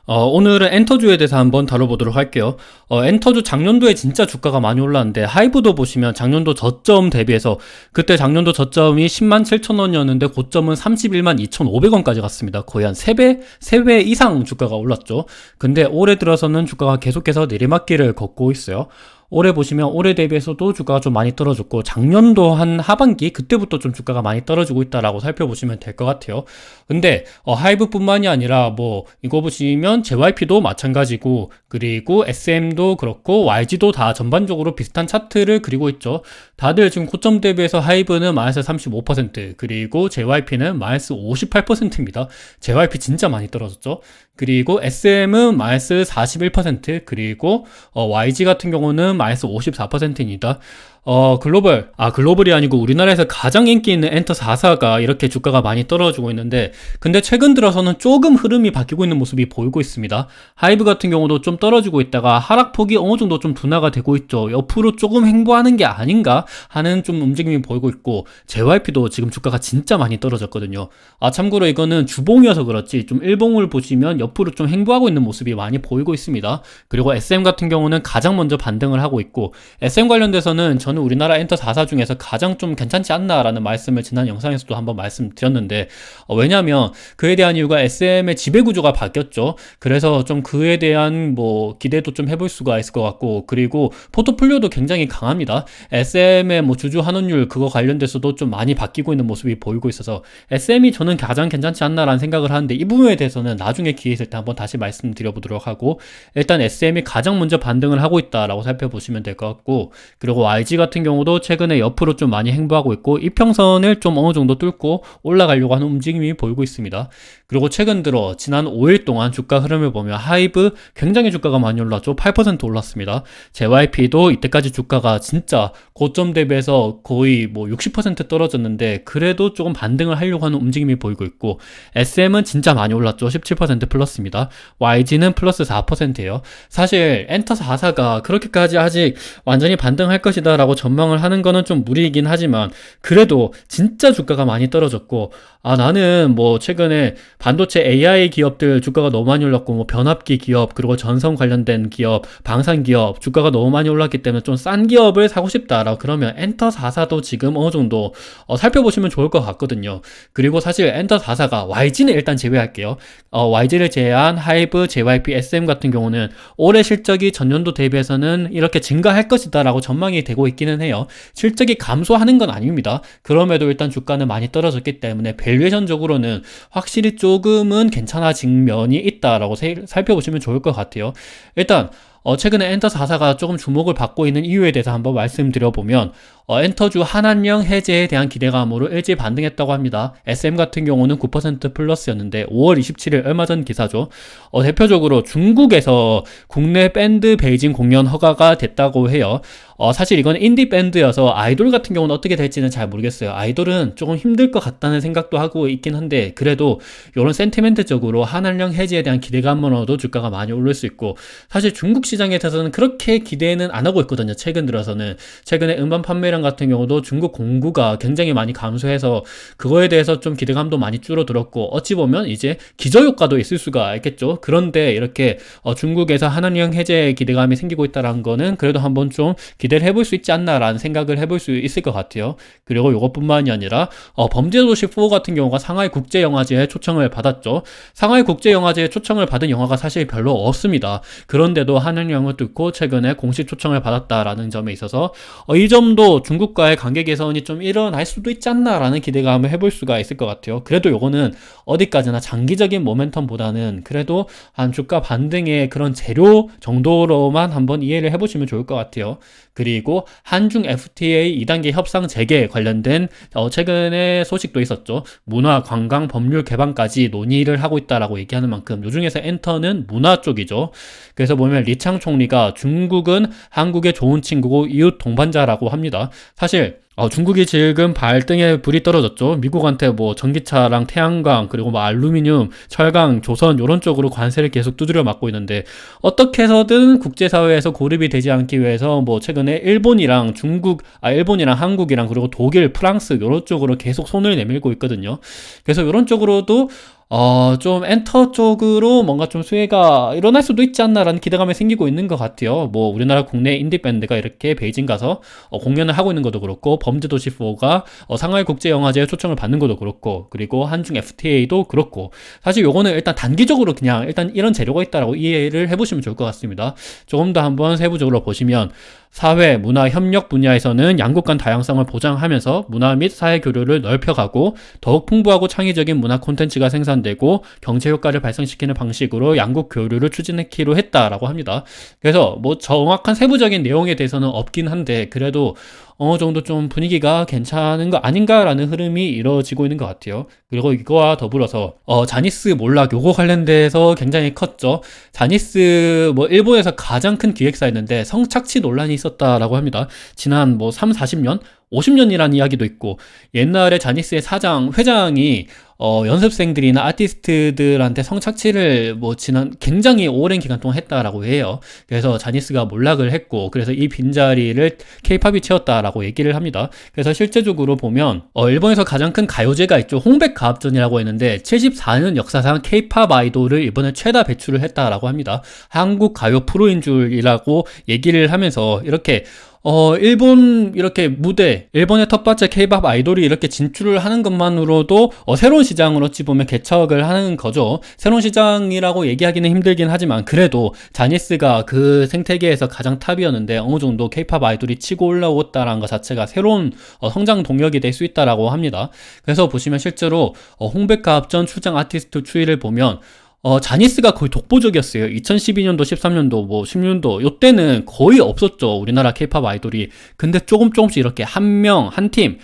오늘은 엔터주에 대해서 한번 다뤄보도록 할게요. 엔터주 작년도에 진짜 주가가 많이 올랐는데, 하이브도 보시면 작년도 저점 대비해서, 그때 작년도 저점이 10만 7천 원이었는데, 고점은 31만 2,500원까지 갔습니다. 거의 한 3배 이상 주가가 올랐죠. 근데 올해 들어서는 주가가 계속해서 내리막길을 걷고 있어요. 올해 보시면 올해 대비해서도 주가가 좀 많이 떨어졌고, 작년도 한 하반기 그때부터 좀 주가가 많이 떨어지고 있다라고 살펴보시면 될 것 같아요. 근데 하이브뿐만이 아니라 뭐 이거 보시면 JYP도 마찬가지고, 그리고 SM도 그렇고 YG도 다 전반적으로 비슷한 차트를 그리고 있죠. 다들 지금 고점 대비해서 하이브는 마이너스 35%, 그리고 JYP는 마이너스 58%입니다. JYP 진짜 많이 떨어졌죠. 그리고 SM은 마이너스 41%, 그리고 YG 같은 경우는 마이너스 54%입니다. 글로벌이 아니고 우리나라에서 가장 인기 있는 엔터 4사가 이렇게 주가가 많이 떨어지고 있는데, 근데 최근 들어서는 조금 흐름이 바뀌고 있는 모습이 보이고 있습니다. 하이브 같은 경우도 좀 떨어지고 있다가 하락폭이 어느 정도 좀 둔화가 되고 있죠. 옆으로 조금 횡보하는 게 아닌가 하는 좀 움직임이 보이고 있고, JYP도 지금 주가가 진짜 많이 떨어졌거든요. 참고로 이거는 주봉이어서 그렇지 좀 일봉을 보시면 옆으로 좀 횡보하고 있는 모습이 많이 보이고 있습니다. 그리고 SM 같은 경우는 가장 먼저 반등을 하고 있고, SM 관련돼서는 저는 우리나라 엔터 4사 중에서 가장 좀 괜찮지 않나라는 말씀을 지난 영상에서도 한번 말씀드렸는데, 왜냐하면 그에 대한 이유가 SM의 지배구조가 바뀌었죠. 그래서 좀 그에 대한 뭐 기대도 좀 해볼 수가 있을 것 같고, 그리고 포트폴리오도 굉장히 강합니다. SM의 뭐 주주 환원율 그거 관련돼서도 좀 많이 바뀌고 있는 모습이 보이고 있어서 SM이 저는 가장 괜찮지 않나라는 생각을 하는데, 이 부분에 대해서는 나중에 기회 있을 때 한번 다시 말씀드려보도록 하고, 일단 SM이 가장 먼저 반등을 하고 있다라고 살펴보시면 될 것 같고, 그리고 YG 같은 경우도 최근에 옆으로 좀 많이 횡보하고 있고, 이평선을 좀 어느 정도 뚫고 올라가려고 하는 움직임이 보이고 있습니다. 그리고 최근 들어 지난 5일 동안 주가 흐름을 보면 하이브 굉장히 주가가 많이 올랐죠. 8% 올랐습니다. JYP도 이때까지 주가가 진짜 고점 대비해서 거의 뭐 60% 떨어졌는데, 그래도 조금 반등을 하려고 하는 움직임이 보이고 있고, SM은 진짜 많이 올랐죠. 17% 플러스입니다. YG는 플러스 4%예요. 사실 엔터 4사가 그렇게까지 아직 완전히 반등할 것이다 라고 전망을 하는 거는 좀 무리이긴 하지만, 그래도 진짜 주가가 많이 떨어졌고, 나는 뭐 최근에 반도체 AI 기업들 주가가 너무 많이 올랐고, 뭐 변압기 기업, 그리고 전선 관련된 기업, 방산 기업 주가가 너무 많이 올랐기 때문에 좀 싼 기업을 사고 싶다라고 그러면 엔터 4사도 지금 어느 정도 살펴보시면 좋을 것 같거든요. 그리고 사실 엔터 4사가 YG는 일단 제외할게요. YG를 제외한 하이브, JYP, SM 같은 경우는 올해 실적이 전년도 대비해서는 이렇게 증가할 것이다 라고 전망이 되고 있기는 해요. 실적이 감소하는 건 아닙니다. 그럼에도 일단 주가는 많이 떨어졌기 때문에 밸류에이션적으로는 확실히 조금은 괜찮아진 면이 있다라고 살펴보시면 좋을 것 같아요. 일단 최근에 엔터 4사가 조금 주목을 받고 있는 이유에 대해서 한번 말씀드려보면, 엔터주 한한령 해제에 대한 기대감으로 일찍 반등했다고 합니다. SM 같은 경우는 9% 플러스였는데 5월 27일 얼마 전 기사죠. 대표적으로 중국에서 국내 밴드 베이징 공연 허가가 됐다고 해요. 사실 이건 인디 밴드여서 아이돌 같은 경우는 어떻게 될지는 잘 모르겠어요. 아이돌은 조금 힘들 것 같다는 생각도 하고 있긴 한데, 그래도 이런 센티멘트적으로 한한령 해제에 대한 기대감으로도 주가가 많이 오를 수 있고, 사실 중국 시장에 대해서는 그렇게 기대는 안 하고 있거든요. 최근 들어서는. 최근에 음반 판매량 같은 경우도 중국 공구가 굉장히 많이 감소해서 그거에 대해서 좀 기대감도 많이 줄어들었고, 어찌 보면 이제 기저효과도 있을 수가 있겠죠. 그런데 이렇게 중국에서 한한령 해제에 기대감이 생기고 있다는 거는 그래도 한번 좀 기대를 해볼 수 있지 않나라는 생각을 해볼 수 있을 것 같아요. 그리고 이것뿐만이 아니라 범죄도시 4 같은 경우가 상하이 국제영화제에 초청을 받았죠. 상하이 국제영화제에 초청을 받은 영화가 사실 별로 없습니다. 그런데도 한한령을 뚫고 최근에 공식 초청을 받았다라는 점에 있어서 이 점도 중국과의 관계 개선이 좀 일어날 수도 있지 않나라는 기대감을 해볼 수가 있을 것 같아요. 그래도 요거는 어디까지나 장기적인 모멘텀보다는 그래도 한 주가 반등의 그런 재료 정도로만 한번 이해를 해보시면 좋을 것 같아요. 그리고 한중 FTA 2단계 협상 재개 관련된 최근에 소식도 있었죠. 문화, 관광, 법률 개방까지 논의를 하고 있다라고 얘기하는 만큼 요 중에서 엔터는 문화 쪽이죠. 그래서 보면 리창 총리가 중국은 한국의 좋은 친구고 이웃 동반자라고 합니다. 사실 중국이 지금 발등에 불이 떨어졌죠. 미국한테 뭐 전기차랑 태양광, 그리고 뭐 알루미늄, 철강, 조선 이런 쪽으로 관세를 계속 두드려 맞고 있는데, 어떻게 해서든 국제사회에서 고립이 되지 않기 위해서 뭐 최근에 일본이랑 한국이랑 그리고 독일, 프랑스 이런 쪽으로 계속 손을 내밀고 있거든요. 그래서 이런 쪽으로도 좀 엔터 쪽으로 뭔가 좀 수혜가 일어날 수도 있지 않나라는 기대감이 생기고 있는 것 같아요. 뭐 우리나라 국내 인디 밴드가 이렇게 베이징 가서 공연을 하고 있는 것도 그렇고, 범죄도시4가 상하이 국제영화제에 초청을 받는 것도 그렇고, 그리고 한중 FTA도 그렇고, 사실 요거는 일단 단기적으로 그냥 일단 이런 재료가 있다라고 이해를 해보시면 좋을 것 같습니다. 조금 더 한번 세부적으로 보시면, 사회, 문화, 협력 분야에서는 양국 간 다양성을 보장하면서 문화 및 사회 교류를 넓혀가고, 더욱 풍부하고 창의적인 문화 콘텐츠가 생산되고 경제 효과를 발생시키는 방식으로 양국 교류를 추진하기로 했다라고 합니다. 그래서 뭐 정확한 세부적인 내용에 대해서는 없긴 한데, 그래도 어느 정도 좀 분위기가 괜찮은 거 아닌가라는 흐름이 이루어지고 있는 것 같아요. 그리고 이거와 더불어서 자니스 몰락 요거 관련돼서 굉장히 컸죠. 자니스 뭐 일본에서 가장 큰 기획사였는데 성착취 논란이 있었다라고 합니다. 지난 뭐 3, 40년? 50년이라는 이야기도 있고, 옛날에 자니스의 회장이 연습생들이나 아티스트들한테 성착취를 뭐 지난 굉장히 오랜 기간 동안 했다라고 해요. 그래서 자니스가 몰락을 했고, 그래서 이 빈자리를 케이팝이 채웠다라고 얘기를 합니다. 그래서 실제적으로 보면 일본에서 가장 큰 가요제가 있죠. 홍백가합전이라고 했는데 74년 역사상 케이팝 아이돌을 이번에 최다 배출을 했다라고 합니다. 한국 가요 프로인 줄이라고 얘기를 하면서, 이렇게 일본 이렇게 무대, 일본의 텃밭에 케이팝 아이돌이 이렇게 진출을 하는 것만으로도 새로운 시장을 어찌 보면 개척을 하는 거죠. 새로운 시장이라고 얘기하기는 힘들긴 하지만, 그래도 자니스가 그 생태계에서 가장 탑이었는데 어느 정도 케이팝 아이돌이 치고 올라왔다는 것 자체가 새로운 성장 동력이 될 수 있다라고 합니다. 그래서 보시면 실제로 홍백가합전 출장 아티스트 추이를 보면 자니스가 거의 독보적이었어요. 2012년도, 13년도, 뭐 16년도 요때는 거의 없었죠. 우리나라 케이팝 아이돌이. 근데 조금씩 이렇게 한 명, 한 팀,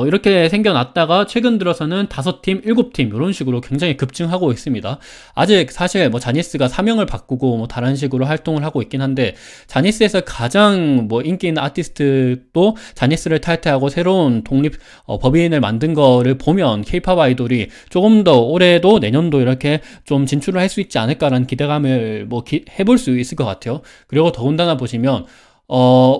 이렇게 생겨났다가 최근 들어서는 5팀, 7팀 이런 식으로 굉장히 급증하고 있습니다. 아직 사실 뭐 자니스가 사명을 바꾸고 뭐 다른 식으로 활동을 하고 있긴 한데, 자니스에서 가장 뭐 인기 있는 아티스트도 자니스를 탈퇴하고 새로운 독립 법인을 만든 거를 보면 케이팝 아이돌이 조금 더 올해도 내년도 이렇게 좀 진출을 할 수 있지 않을까라는 기대감을 해볼 수 있을 것 같아요. 그리고 더군다나 보시면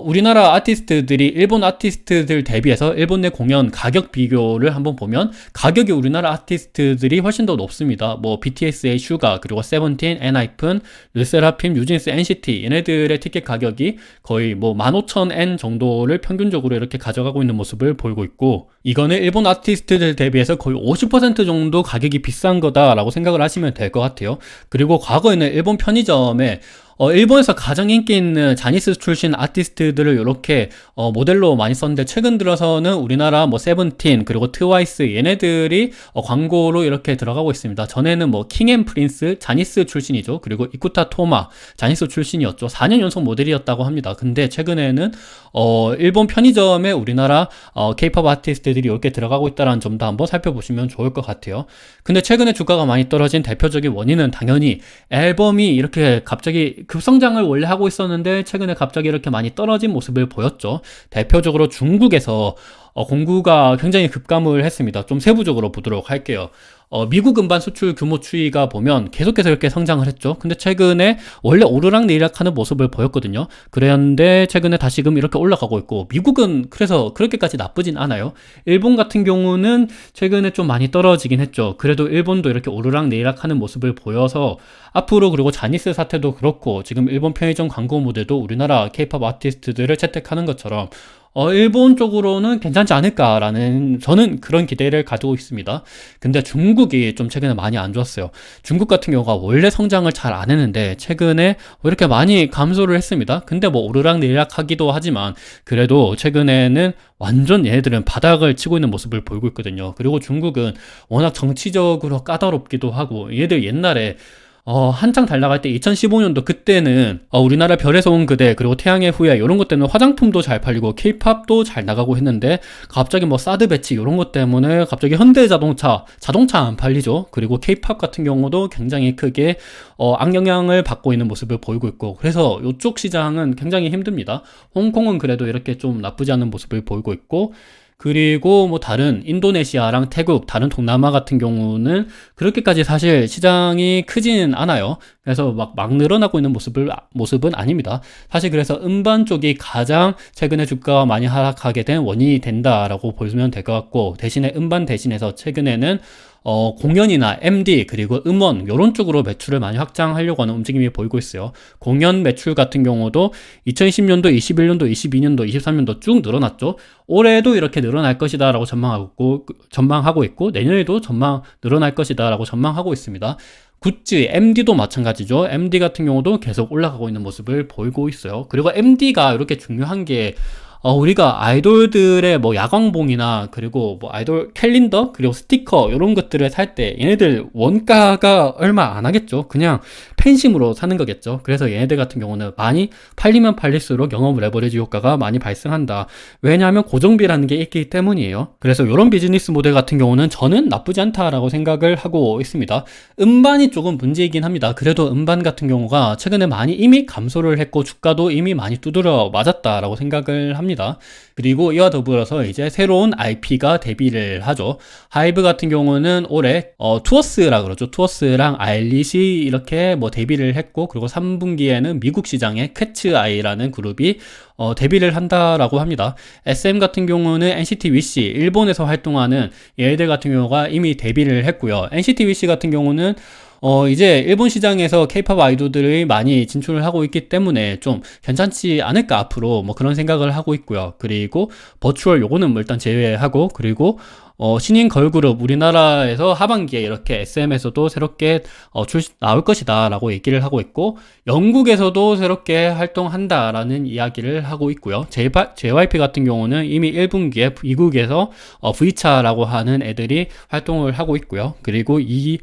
우리나라 아티스트들이 일본 아티스트들 대비해서 일본 내 공연 가격 비교를 한번 보면, 가격이 우리나라 아티스트들이 훨씬 더 높습니다. 뭐 BTS의 슈가, 그리고 세븐틴, 엔하이픈, 르세라핌, 뉴진스, NCT 얘네들의 티켓 가격이 거의 뭐 15,000엔 정도를 평균적으로 이렇게 가져가고 있는 모습을 보이고 있고, 이거는 일본 아티스트들 대비해서 거의 50% 정도 가격이 비싼 거다라고 생각을 하시면 될 것 같아요. 그리고 과거에는 일본 편의점에 일본에서 가장 인기 있는 자니스 출신 아티스트들을 이렇게 모델로 많이 썼는데, 최근 들어서는 우리나라 뭐 세븐틴, 그리고 트와이스 얘네들이 광고로 이렇게 들어가고 있습니다. 전에는 뭐 킹앤프린스 자니스 출신이죠. 그리고 이쿠타 토마 자니스 출신이었죠. 4년 연속 모델이었다고 합니다. 근데 최근에는 일본 편의점에 우리나라 케이팝 아티스트들이 이렇게 들어가고 있다는 점도 한번 살펴보시면 좋을 것 같아요. 근데 최근에 주가가 많이 떨어진 대표적인 원인은 당연히 앨범이 이렇게 갑자기 급성장을 원래 하고 있었는데 최근에 갑자기 이렇게 많이 떨어진 모습을 보였죠. 대표적으로 중국에서 공구가 굉장히 급감을 했습니다. 좀 세부적으로 보도록 할게요. 미국 음반 수출 규모 추이가 보면 계속해서 이렇게 성장을 했죠. 근데 최근에 원래 오르락 내리락 하는 모습을 보였거든요. 그랬는데 최근에 다시금 이렇게 올라가고 있고, 미국은 그래서 그렇게까지 나쁘진 않아요. 일본 같은 경우는 최근에 좀 많이 떨어지긴 했죠. 그래도 일본도 이렇게 오르락 내리락 하는 모습을 보여서 앞으로, 그리고 자니스 사태도 그렇고 지금 일본 편의점 광고 모델도 우리나라 케이팝 아티스트들을 채택하는 것처럼 일본 쪽으로는 괜찮지 않을까라는, 저는 그런 기대를 가지고 있습니다. 근데 중국이 좀 최근에 많이 안 좋았어요. 중국 같은 경우가 원래 성장을 잘 안 했는데 최근에 왜 이렇게 많이 감소를 했습니다. 근데 뭐 오르락 내리락 하기도 하지만, 그래도 최근에는 완전 얘네들은 바닥을 치고 있는 모습을 보이고 있거든요. 그리고 중국은 워낙 정치적으로 까다롭기도 하고, 얘들 옛날에 한창 잘 나갈 때 2015년도 그때는 우리나라 별에서 온 그대, 그리고 태양의 후예 이런 것 때문에 화장품도 잘 팔리고 케이팝도 잘 나가고 했는데, 갑자기 뭐 사드 배치 이런 것 때문에 갑자기 현대자동차 안 팔리죠. 그리고 케이팝 같은 경우도 굉장히 크게 악영향을 받고 있는 모습을 보이고 있고, 그래서 이쪽 시장은 굉장히 힘듭니다. 홍콩은 그래도 이렇게 좀 나쁘지 않은 모습을 보이고 있고, 그리고 뭐 다른 인도네시아랑 태국, 다른 동남아 같은 경우는 그렇게까지 사실 시장이 크지는 않아요. 그래서 막 늘어나고 있는 모습은 아닙니다. 사실 그래서 음반 쪽이 가장 최근에 주가가 많이 하락하게 된 원인이 된다라고 보시면 될 것 같고, 대신에 음반 대신해서 최근에는 공연이나 MD 그리고 음원 이런 쪽으로 매출을 많이 확장하려고 하는 움직임이 보이고 있어요. 공연 매출 같은 경우도 2020년도, 21년도, 22년도, 23년도 쭉 늘어났죠. 올해도 이렇게 늘어날 것이다 라고 전망하고 있고 내년에도 늘어날 것이다 라고 전망하고 있습니다. 굿즈, MD도 마찬가지죠. MD 같은 경우도 계속 올라가고 있는 모습을 보이고 있어요. 그리고 MD가 이렇게 중요한 게 우리가 아이돌들의 뭐 야광봉이나 그리고 뭐 아이돌 캘린더 그리고 스티커 이런 것들을 살 때 얘네들 원가가 얼마 안 하겠죠. 그냥 팬심으로 사는 거겠죠. 그래서 얘네들 같은 경우는 많이 팔리면 팔릴수록 영업 레버리지 효과가 많이 발생한다. 왜냐하면 고정비라는 게 있기 때문이에요. 그래서 이런 비즈니스 모델 같은 경우는 저는 나쁘지 않다라고 생각을 하고 있습니다. 음반이 조금 문제이긴 합니다. 그래도 음반 같은 경우가 최근에 많이 이미 감소를 했고 주가도 이미 많이 두드려 맞았다라고 생각을 합니다. 그리고 이와 더불어서 이제 새로운 IP가 데뷔를 하죠. 하이브 같은 경우는 올해 투어스라 그러죠. 투어스랑 아일릿이 이렇게 뭐 데뷔를 했고 그리고 3분기에는 미국 시장에 캣츠아이라는 그룹이 데뷔를 한다라고 합니다. SM 같은 경우는 NCT 위시 일본에서 활동하는 얘들 같은 경우가 이미 데뷔를 했고요. NCT 위시 같은 경우는 이제 일본 시장에서 케이팝 아이돌들이 많이 진출을 하고 있기 때문에 좀 괜찮지 않을까 앞으로 뭐 그런 생각을 하고 있고요. 그리고 버추얼 요거는 뭐 일단 제외하고 그리고 신인 걸그룹 우리나라에서 하반기에 이렇게 SM에서도 새롭게 나올 것이다 라고 얘기를 하고 있고 영국에서도 새롭게 활동한다라는 이야기를 하고 있고요. JYP 같은 경우는 이미 1분기에 미국에서 V차라고 하는 애들이 활동을 하고 있고요. 그리고 이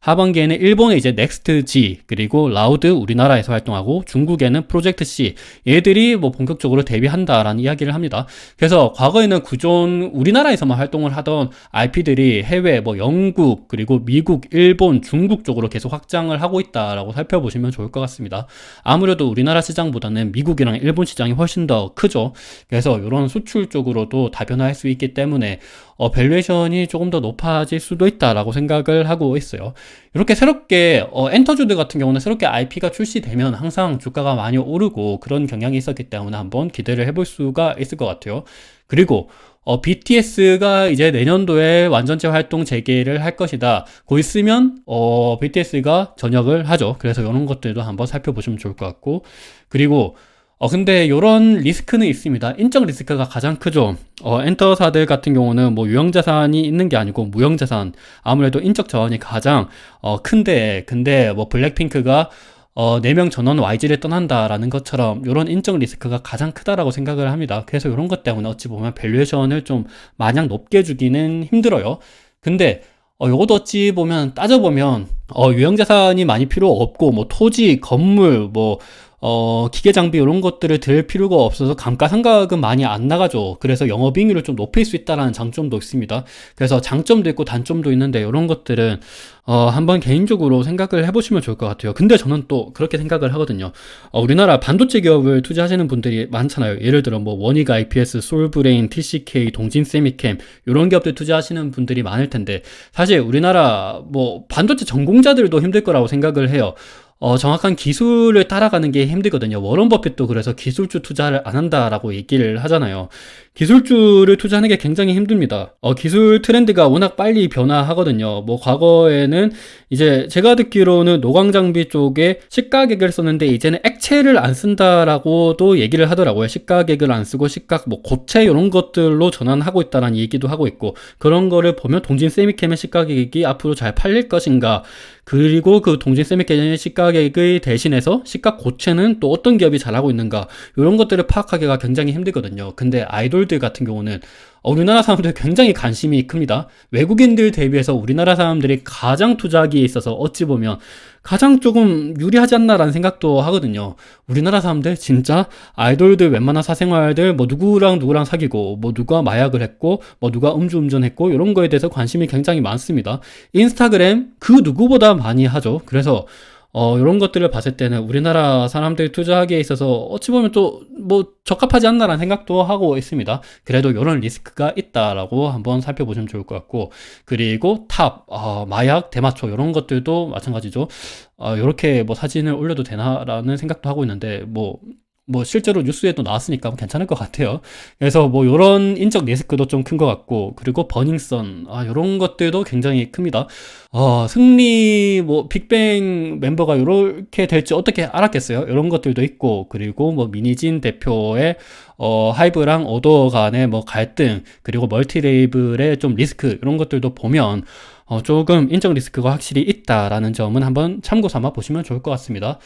하반기에는 일본의 이제 넥스트 G 그리고 라우드 우리나라에서 활동하고 중국에는 프로젝트 C 얘들이 뭐 본격적으로 데뷔한다라는 이야기를 합니다. 그래서 과거에는 구존 우리나라에서만 활동을 하던 IP들이 해외 뭐 영국 그리고 미국, 일본, 중국 쪽으로 계속 확장을 하고 있다라고 살펴보시면 좋을 것 같습니다. 아무래도 우리나라 시장보다는 미국이랑 일본 시장이 훨씬 더 크죠. 그래서 이런 수출 쪽으로도 다변화할 수 있기 때문에 밸류에이션이 조금 더 높아질 수도 있다라고 생각을 하고 있어요. 이렇게 새롭게 엔터주드 같은 경우는 새롭게 IP가 출시되면 항상 주가가 많이 오르고 그런 경향이 있었기 때문에 한번 기대를 해볼 수가 있을 것 같아요. 그리고 BTS가 이제 내년도에 완전체 활동 재개를 할 것이다. 곧 있으면 BTS가 전역을 하죠. 그래서 이런 것들도 한번 살펴보시면 좋을 것 같고 그리고 근데 이런 리스크는 있습니다. 인적 리스크가 가장 크죠. 엔터사들 같은 경우는 뭐 유형자산이 있는 게 아니고 무형자산. 아무래도 인적 자원이 가장 큰데, 근데 뭐 블랙핑크가 4명 전원 YG를 떠난다라는 것처럼 이런 인적 리스크가 가장 크다라고 생각을 합니다. 그래서 이런 것 때문에 어찌 보면 밸류에이션을 좀 마냥 높게 주기는 힘들어요. 근데 요것도 어찌 보면 따져보면 유형자산이 많이 필요 없고 뭐 토지, 건물, 뭐 기계 장비 이런 것들을 들 필요가 없어서 감가상각은 많이 안 나가죠. 그래서 영업이익률을 좀 높일 수 있다는 장점도 있습니다. 그래서 장점도 있고 단점도 있는데 이런 것들은 한번 개인적으로 생각을 해보시면 좋을 것 같아요. 근데 저는 또 그렇게 생각을 하거든요. 우리나라 반도체 기업을 투자하시는 분들이 많잖아요. 예를 들어 뭐 원익 IPS, 솔브레인, TCK, 동진 세미캠 이런 기업들 투자하시는 분들이 많을 텐데 사실 우리나라 뭐 반도체 전공자들도 힘들 거라고 생각을 해요. 정확한 기술을 따라가는 게 힘들거든요. 워런 버핏도 그래서 기술주 투자를 안 한다라고 얘기를 하잖아요. 기술주를 투자하는 게 굉장히 힘듭니다. 기술 트렌드가 워낙 빨리 변화하거든요. 뭐 과거에는 이제 제가 듣기로는 노광장비 쪽에 식가객을 썼는데 이제는 액체를 안 쓴다라고도 얘기를 하더라고요. 식가객을 안 쓰고 식각 뭐 고체 이런 것들로 전환하고 있다는 얘기도 하고 있고 그런 거를 보면 동진 세미캠의 식가객이 앞으로 잘 팔릴 것인가 그리고 그 동진 세미캠의 식가객의 대신해서 식각 고체는 또 어떤 기업이 잘하고 있는가 이런 것들을 파악하기가 굉장히 힘들거든요. 근데 아이돌들 같은 경우는 우리나라 사람들 굉장히 관심이 큽니다. 외국인들 대비해서 우리나라 사람들이 가장 투자하기에 있어서 어찌 보면 가장 조금 유리하지 않나라는 생각도 하거든요. 우리나라 사람들 진짜 아이돌들 웬만한 사생활들 뭐 누구랑 사귀고 뭐 누가 마약을 했고 뭐 누가 음주운전했고 이런 거에 대해서 관심이 굉장히 많습니다. 인스타그램 그 누구보다 많이 하죠. 그래서 이런 것들을 봤을 때는 우리나라 사람들이 투자하기에 있어서 어찌 보면 또 뭐 적합하지 않나라는 생각도 하고 있습니다. 그래도 이런 리스크가 있다라고 한번 살펴보시면 좋을 것 같고 그리고 마약, 대마초 이런 것들도 마찬가지죠. 이렇게 뭐 사진을 올려도 되나라는 생각도 하고 있는데 뭐 뭐 실제로 뉴스에도 나왔으니까 괜찮을 것 같아요. 그래서 뭐 요런 인적 리스크도 좀 큰 것 같고, 그리고 버닝썬, 요런 것들도 굉장히 큽니다. 승리, 뭐, 빅뱅 멤버가 요렇게 될지 어떻게 알았겠어요? 이런 것들도 있고, 그리고 뭐, 미니진 대표의, 하이브랑 오더 간의 뭐, 갈등, 그리고 멀티 레이블의 좀 리스크, 이런 것들도 보면, 조금 인적 리스크가 확실히 있다라는 점은 한번 참고 삼아 보시면 좋을 것 같습니다.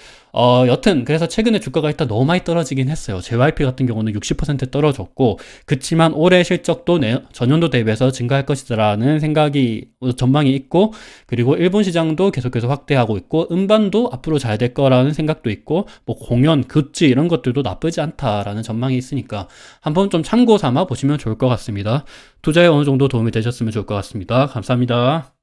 여튼, 그래서 최근에 주가가 일단 너무 많이 떨어지긴 했어요. JYP 같은 경우는 60% 떨어졌고, 그치만 올해 실적도 전년도 대비해서 증가할 것이라는 생각이, 전망이 있고, 그리고 일본 시장도 계속해서 확대하고 있고, 음반도 앞으로 잘 될 거라는 생각도 있고, 뭐 공연, 굿즈 이런 것들도 나쁘지 않다라는 전망이 있으니까 한번 좀 참고 삼아 보시면 좋을 것 같습니다. 투자에 어느 정도 도움이 되셨으면 좋을 것 같습니다. 감사합니다.